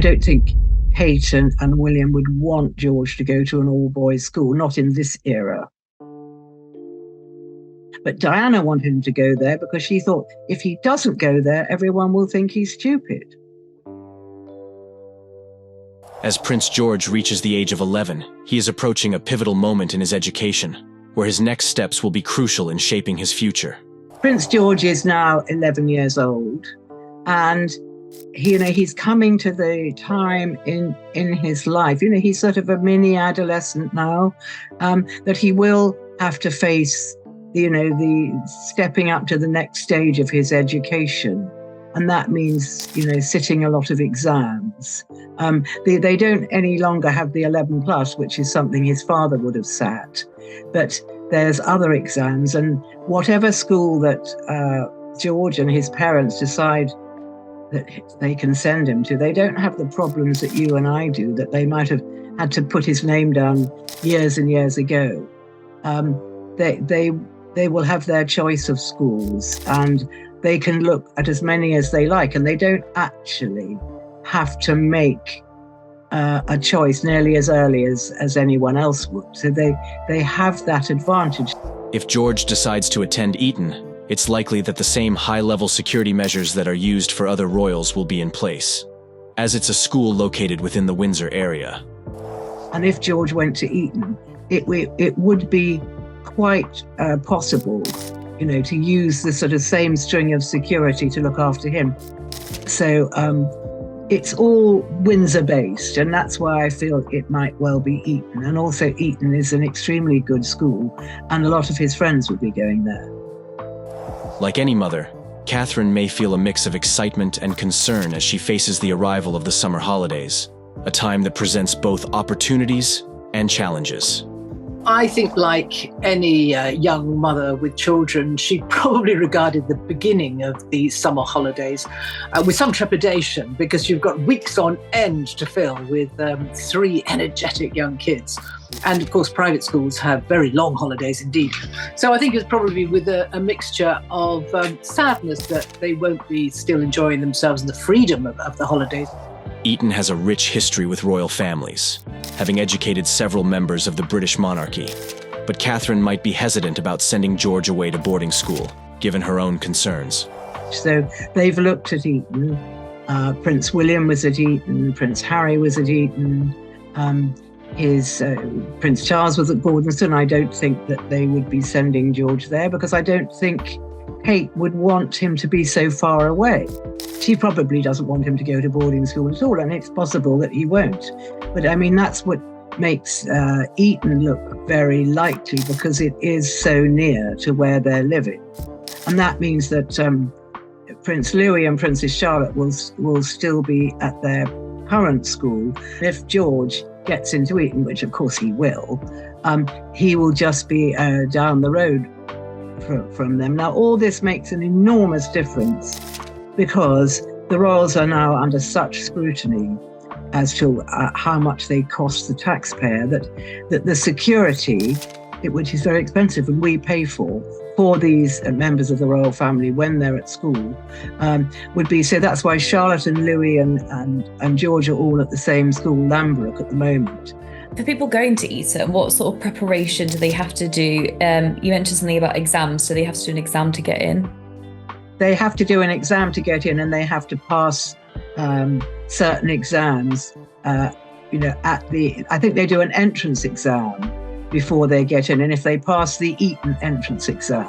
I don't think Kate and William would want George to go to an all-boys school, not in this era. But Diana wanted him to go there because she thought if he doesn't go there, everyone will think he's stupid. As Prince George reaches the age of 11, he is approaching a pivotal moment in his education, where his next steps will be crucial in shaping his future. Prince George is now 11 years old, and he's coming to the time in his life. He's sort of a mini adolescent now, that he will have to face, the stepping up to the next stage of his education. And that means, sitting a lot of exams. They don't any longer have the 11 plus, which is something his father would have sat. But there's other exams, and whatever school that George and his parents decide that they can send him to, they don't have the problems that you and I do, that they might have had to put his name down years and years ago. They will have their choice of schools, and they can look at as many as they like, and they don't actually have to make a choice nearly as early as anyone else would. So they have that advantage. If George decides to attend Eton, it's likely that the same high-level security measures that are used for other royals will be in place, as it's a school located within the Windsor area. And if George went to Eton, it would be quite possible, to use the sort of same string of security to look after him. So it's all Windsor-based, and that's why I feel it might well be Eton. And also Eton is an extremely good school, and a lot of his friends would be going there. Like any mother, Catherine may feel a mix of excitement and concern as she faces the arrival of the summer holidays, a time that presents both opportunities and challenges. I think, like any young mother with children, she probably regarded the beginning of the summer holidays with some trepidation, because you've got weeks on end to fill with 3 energetic young kids. And of course, private schools have very long holidays indeed. So I think it's probably with a mixture of sadness that they won't be still enjoying themselves and the freedom of the holidays. Eton has a rich history with royal families, having educated several members of the British monarchy. But Catherine might be hesitant about sending George away to boarding school, given her own concerns. So they've looked at Eton. Prince William was at Eton, Prince Harry was at Eton, Prince Charles was at Gordonston. I don't think that they would be sending George there, because I don't think Kate would want him to be so far away. She probably doesn't want him to go to boarding school at all, and it's possible that he won't. But I mean, that's what makes Eton look very likely, because it is so near to where they're living. And that means that Prince Louis and Princess Charlotte will still be at their current school. If George gets into Eton, which of course he will just be down the road from them. Now, all this makes an enormous difference, because the royals are now under such scrutiny as to how much they cost the taxpayer, that the security, which is very expensive and we pay for these members of the royal family when they're at school, would be. So that's why Charlotte and Louis and George are all at the same school, Lambrook, at the moment. For people going to Eton, what sort of preparation do they have to do? You mentioned something about exams. Do they have to do an exam to get in? They have to do an exam to get in, and they have to pass certain exams. I think they do an entrance exam before they get in, and if they pass the Eton entrance exam,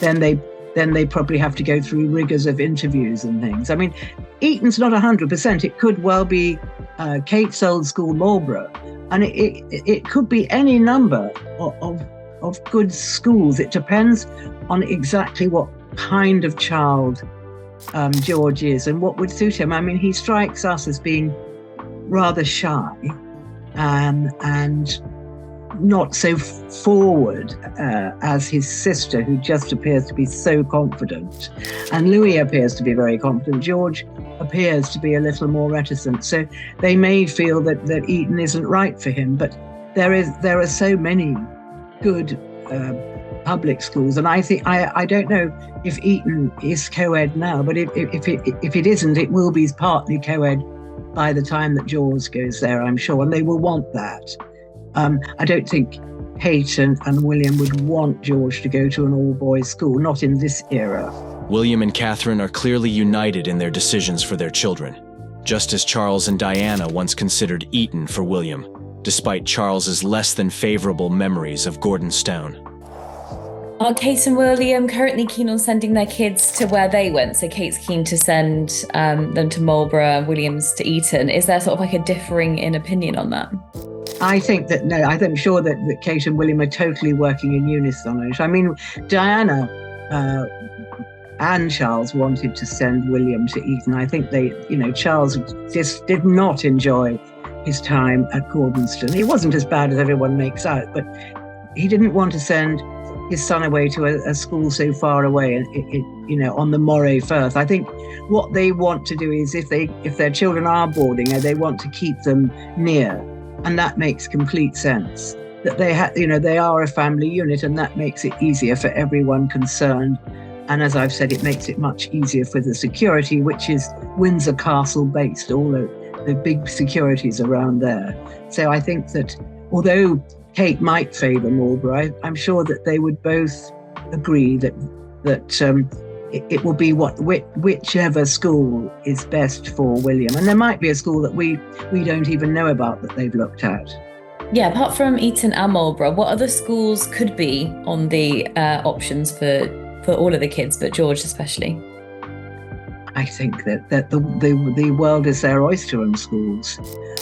then they probably have to go through rigors of interviews and things. I mean, Eton's not 100%. It could well be Kate's old school, Marlborough, and it could be any number of good schools. It depends on exactly what kind of child George is and what would suit him. I mean, he strikes us as being rather shy and not so forward as his sister, who just appears to be so confident. And Louis appears to be very confident. George appears to be a little more reticent. So they may feel that Eton isn't right for him. But there are so many good public schools, and I think I don't know if Eton is co-ed now, but if it isn't, it will be partly co-ed by the time that George goes there, I'm sure, and they will want that. I don't think Kate and William would want George to go to an all-boys school, not in this era. William and Catherine are clearly united in their decisions for their children, just as Charles and Diana once considered Eton for William, despite Charles's less than favorable memories of Gordonstown. Are Kate and William currently keen on sending their kids to where they went? So Kate's keen to send them to Marlborough, William's to Eton. Is there sort of like a differing in opinion on that? I think that, no, I'm sure that Kate and William are totally working in unison on it. I mean, Diana and Charles wanted to send William to Eton. I think Charles just did not enjoy his time at Gordonstown. He wasn't as bad as everyone makes out, but he didn't want to send his son away to a school so far away and on the Moray Firth. I think what they want to do is if their children are boarding, they want to keep them near, and that makes complete sense. That they are a family unit, and that makes it easier for everyone concerned. And as I've said, it makes it much easier for the security, which is Windsor Castle based, all the big securities around there. So I think that although Kate might favour Marlborough, I'm sure that they would both agree that it will be whichever school is best for William. And there might be a school that we don't even know about that they've looked at. Yeah, apart from Eton and Marlborough, what other schools could be on the options for all of the kids, but George especially? I think that the world is their oyster in schools.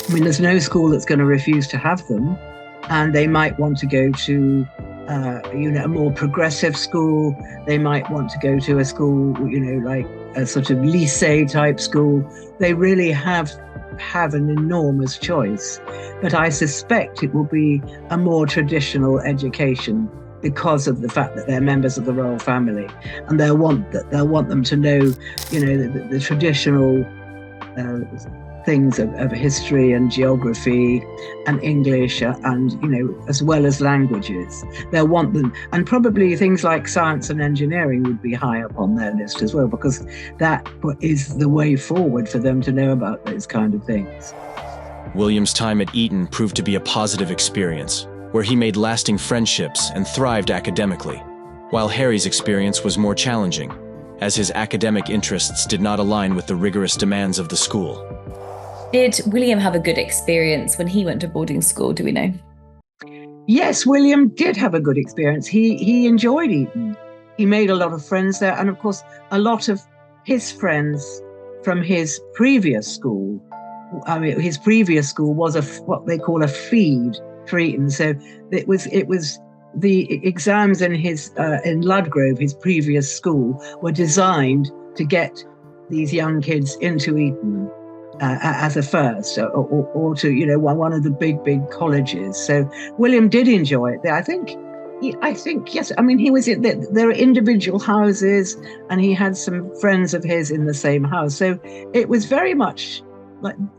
I mean, there's no school that's going to refuse to have them. And they might want to go to, a more progressive school. They might want to go to a school, like a sort of lycée type school. They really have an enormous choice. But I suspect it will be a more traditional education because of the fact that they're members of the royal family, and they'll want them to know, the traditional things of history and geography and English and, as well as languages. They'll want them, and probably things like science and engineering would be high up on their list as well, because that is the way forward for them to know about those kind of things. William's time at Eton proved to be a positive experience, where he made lasting friendships and thrived academically, while Harry's experience was more challenging, as his academic interests did not align with the rigorous demands of the school. Did William have a good experience when he went to boarding school, do we know? Yes, William did have a good experience. He enjoyed Eton. He made a lot of friends there, and of course, a lot of his friends from his previous school. I mean, his previous school was what they call a feed for Eton. So it was the exams in in Ludgrove, his previous school, were designed to get these young kids into Eton as a first, or to one of the big colleges. So William did enjoy it there. I think yes. I mean, he was in there are individual houses, and he had some friends of his in the same house. So it was very much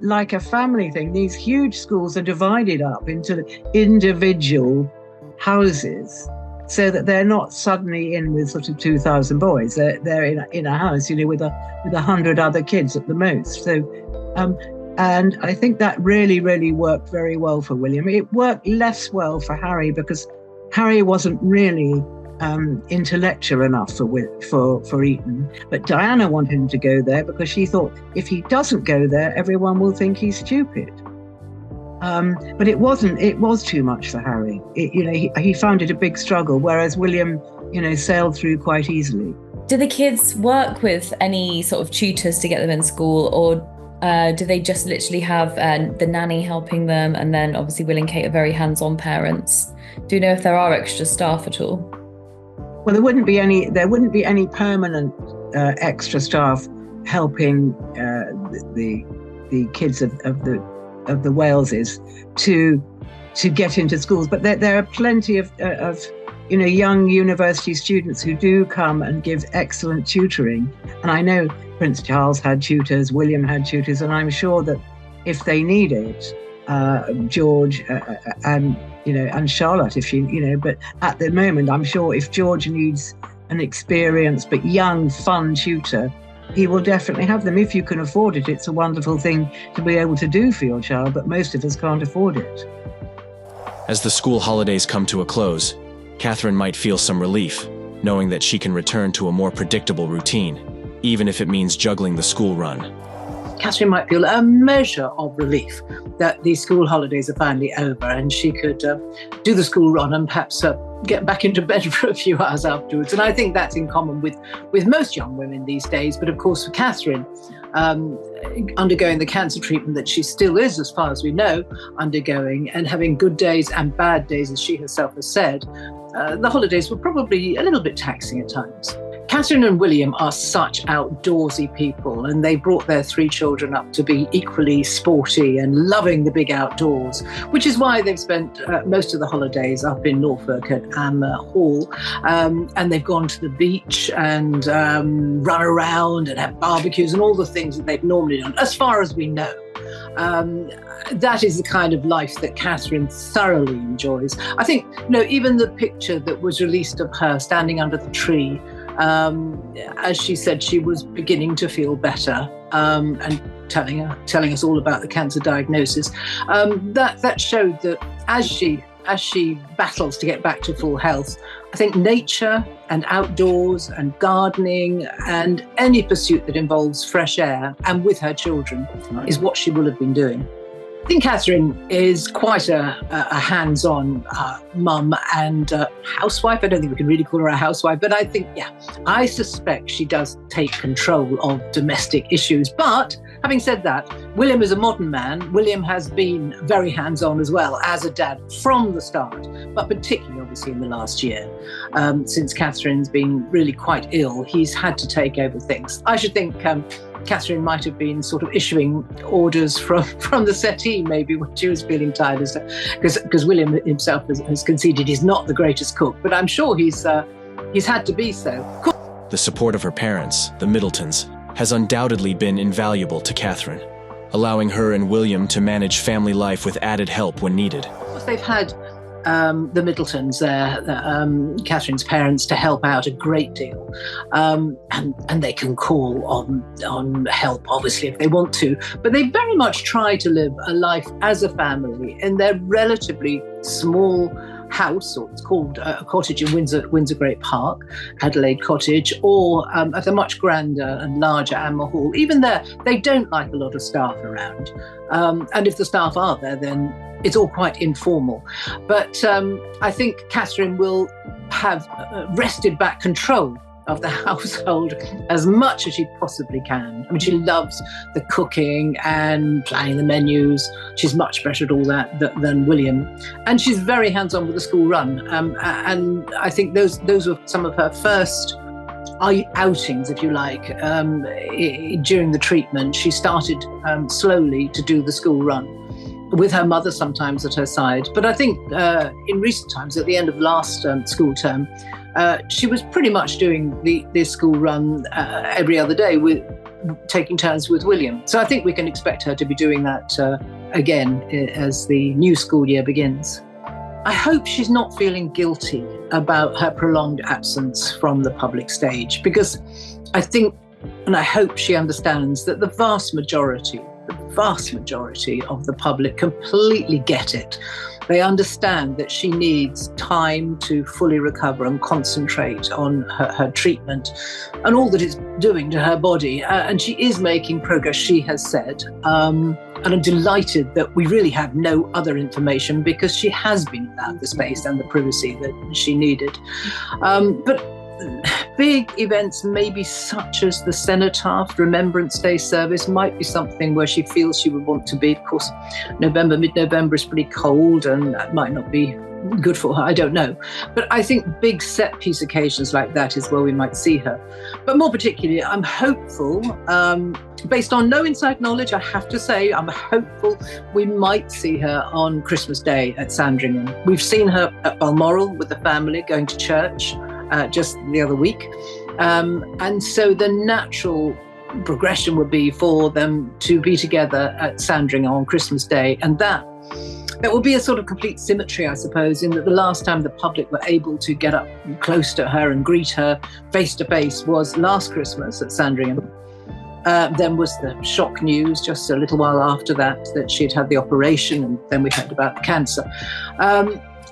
like a family thing. These huge schools are divided up into individual houses, so that they're not suddenly in with sort of 2,000 boys. They're in a house, with 100 other kids at the most. So, and I think that really worked very well for William. It worked less well for Harry, because Harry wasn't really intellectual enough for Eton. But Diana wanted him to go there because she thought if he doesn't go there, everyone will think he's stupid. But it wasn't. It was too much for Harry. He found it a big struggle, whereas William, sailed through quite easily. Do the kids work with any sort of tutors to get them in school, or do they just literally have the nanny helping them? And then obviously Will and Kate are very hands-on parents. Do you know if there are extra staff at all? Well, there wouldn't be any permanent extra staff helping the kids of the Waleses to get into schools, but there are plenty of young university students who do come and give excellent tutoring. And I know Prince Charles had tutors, William had tutors, and I'm sure that if they need it, George and Charlotte, if she, but at the moment, I'm sure if George needs an experienced but young, fun tutor, he will definitely have them. If you can afford it, it's a wonderful thing to be able to do for your child, but most of us can't afford it. As the school holidays come to a close, Catherine might feel some relief, knowing that she can return to a more predictable routine, even if it means juggling the school run. Catherine might feel a measure of relief that the school holidays are finally over and she could do the school run and perhaps get back into bed for a few hours afterwards. And I think that's in common with most young women these days. But of course, for Catherine, undergoing the cancer treatment that she still is, as far as we know, undergoing, and having good days and bad days, as she herself has said, the holidays were probably a little bit taxing at times. Catherine and William are such outdoorsy people, and they brought their 3 children up to be equally sporty and loving the big outdoors, which is why they've spent most of the holidays up in Norfolk at Amber Hall. And they've gone to the beach and run around and have barbecues and all the things that they've normally done, as far as we know. That is the kind of life that Catherine thoroughly enjoys. I think, even the picture that was released of her standing under the tree, as she said, she was beginning to feel better, and telling us all about the cancer diagnosis. That showed that as she battles to get back to full health, I think nature and outdoors and gardening and any pursuit that involves fresh air and with her children is what she will have been doing. I think Catherine is quite a hands-on mum and housewife. I don't think we can really call her a housewife, but I suspect she does take control of domestic issues. But having said that, William is a modern man. William has been very hands-on as well as a dad from the start, but particularly obviously in the last year, since Catherine's been really quite ill, he's had to take over things. I should think Catherine might have been sort of issuing orders from the settee maybe when she was feeling tired, because William himself has conceded he's not the greatest cook, but I'm sure he's had to be so. The support of her parents, the Middletons, has undoubtedly been invaluable to Catherine, allowing her and William to manage family life with added help when needed. Of course, they've had the Middletons, Catherine's parents, to help out a great deal, and they can call on help obviously if they want to, but they very much try to live a life as a family in their relatively small house, or it's called a cottage in Windsor Great Park, Adelaide Cottage, or at the much grander and larger Amber Hall. Even there, they don't like a lot of staff around, and if the staff are there, then it's all quite informal. But I think Catherine will have wrested back control of the household as much as she possibly can. I mean, she loves the cooking and planning the menus. She's much better at all that than William. And she's very hands-on with the school run. And I think those were some of her first outings, if you like, during the treatment. She started slowly to do the school run, with her mother sometimes at her side. But I think in recent times, at the end of last school term, she was pretty much doing the school run every other day, with taking turns with William. So I think we can expect her to be doing that again as the new school year begins. I hope she's not feeling guilty about her prolonged absence from the public stage, because I think, and I hope she understands that the vast majority of the public completely get it. They understand that she needs time to fully recover and concentrate on her treatment and all that it's doing to her body. And she is making progress, she has said. And I'm delighted that we really have no other information, because she has been allowed the space and the privacy that she needed. But big events, maybe such as the Cenotaph Remembrance Day service, might be something where she feels she would want to be. Of course, mid-November is pretty cold, and that might not be good for her, I don't know. But I think big set piece occasions like that is where we might see her. But more particularly, I'm hopeful, based on no inside knowledge, I have to say, I'm hopeful we might see her on Christmas Day at Sandringham. We've seen her at Balmoral with the family going to church just the other week. And so the natural progression would be for them to be together at Sandringham on Christmas Day. And that will be a sort of complete symmetry, I suppose, in that the last time the public were able to get up close to her and greet her face to face was last Christmas at Sandringham. Then was the shock news just a little while after that she'd had the operation, and then we heard about the cancer.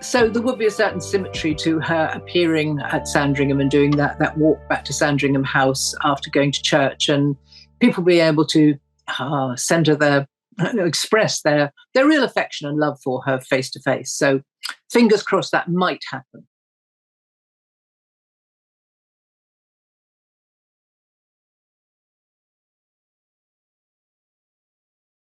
So there would be a certain symmetry to her appearing at Sandringham and doing that walk back to Sandringham House after going to church, and people be able to send her express their real affection and love for her face to face. So fingers crossed that might happen.